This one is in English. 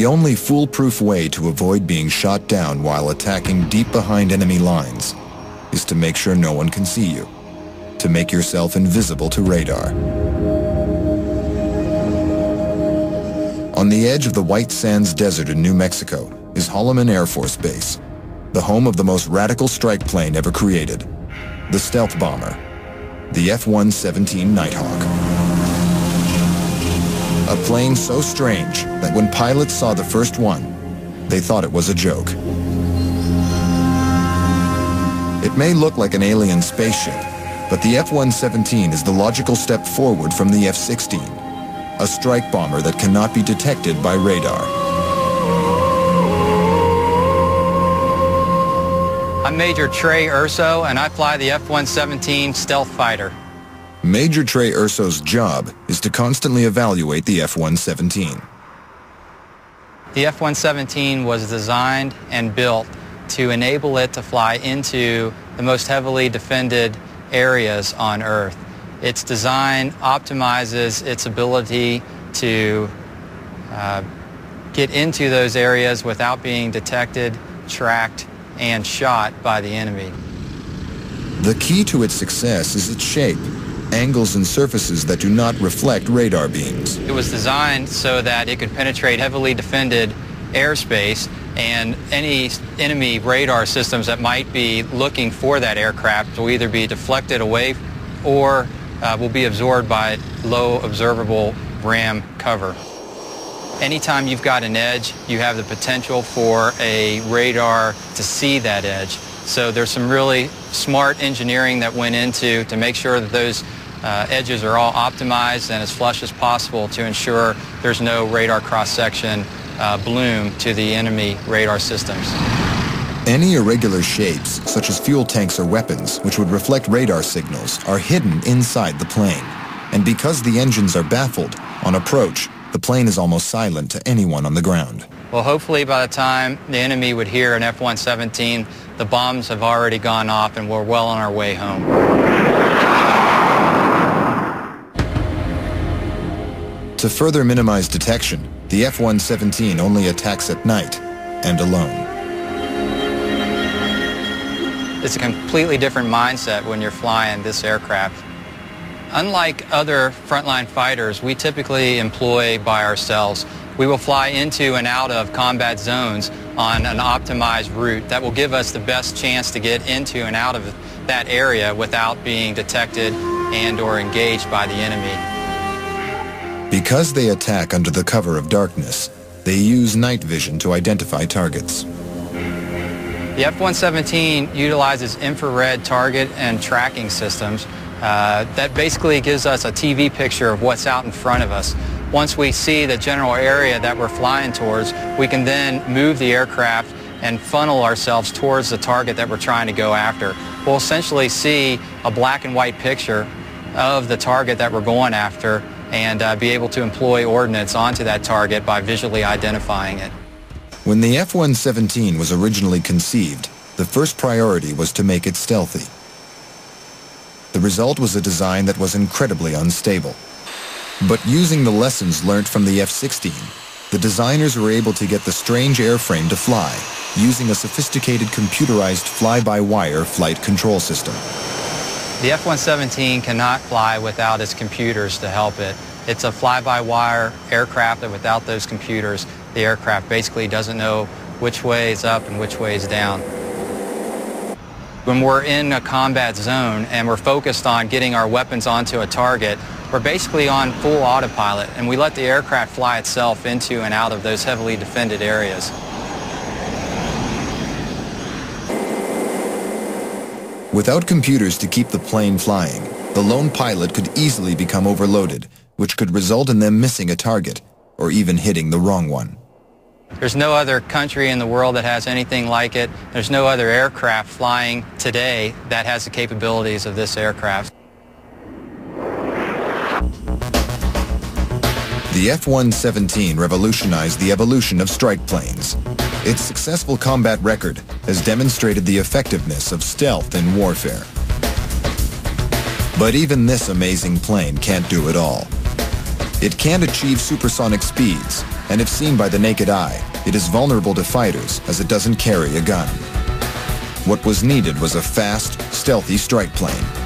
The only foolproof way to avoid being shot down while attacking deep behind enemy lines is to make sure no one can see you, to make yourself invisible to radar. On the edge of the White Sands Desert in New Mexico is Holloman Air Force Base, the home of the most radical strike plane ever created, the stealth bomber, the F-117 Night Hawk. A plane so strange that when pilots saw the first one, they thought it was a joke. It may look like an alien spaceship, but the F-117 is the logical step forward from the F-16, a strike bomber that cannot be detected by radar. I'm Major Trey Urso, and I fly the F-117 stealth fighter. Major Trey Urso's job is to constantly evaluate the F-117. The F-117 was designed and built to enable it to fly into the most heavily defended areas on Earth. Its design optimizes its ability to get into those areas without being detected, tracked, and shot by the enemy. The key to its success is its shape, angles and surfaces that do not reflect radar beams. It was designed so that it could penetrate heavily defended airspace, and any enemy radar systems that might be looking for that aircraft will either be deflected away or will be absorbed by low observable RAM cover. Anytime you've got an edge, you have the potential for a radar to see that edge. So there's some really smart engineering that went into to make sure that those edges are all optimized and as flush as possible to ensure there's no radar cross-section bloom to the enemy radar systems. Any irregular shapes, such as fuel tanks or weapons, which would reflect radar signals, are hidden inside the plane. And because the engines are baffled, on approach, the plane is almost silent to anyone on the ground. Well, hopefully by the time the enemy would hear an F-117, the bombs have already gone off and we're well on our way home. To further minimize detection, the F-117 only attacks at night and alone. It's a completely different mindset when you're flying this aircraft. Unlike other frontline fighters, we typically employ by ourselves. We will fly into and out of combat zones on an optimized route that will give us the best chance to get into and out of that area without being detected and or engaged by the enemy. Because they attack under the cover of darkness, they use night vision to identify targets. The F-117 utilizes infrared target and tracking systems that basically gives us a TV picture of what's out in front of us. Once we see the general area that we're flying towards, we can then move the aircraft and funnel ourselves towards the target that we're trying to go after. We'll essentially see a black and white picture of the target that we're going after and be able to employ ordnance onto that target by visually identifying it. When the F-117 was originally conceived, the first priority was to make it stealthy. The result was a design that was incredibly unstable. But using the lessons learned from the F-16, the designers were able to get the strange airframe to fly, using a sophisticated computerized fly-by-wire flight control system. The F-117 cannot fly without its computers to help it. It's a fly-by-wire aircraft that without those computers, the aircraft basically doesn't know which way is up and which way is down. When we're in a combat zone and we're focused on getting our weapons onto a target, we're basically on full autopilot and we let the aircraft fly itself into and out of those heavily defended areas. Without computers to keep the plane flying, the lone pilot could easily become overloaded, which could result in them missing a target or even hitting the wrong one. There's no other country in the world that has anything like it. There's no other aircraft flying today that has the capabilities of this aircraft. The F-117 revolutionized the evolution of strike planes. Its successful combat record has demonstrated the effectiveness of stealth in warfare. But even this amazing plane can't do it all. It can't achieve supersonic speeds, and if seen by the naked eye, it is vulnerable to fighters as it doesn't carry a gun. What was needed was a fast, stealthy strike plane.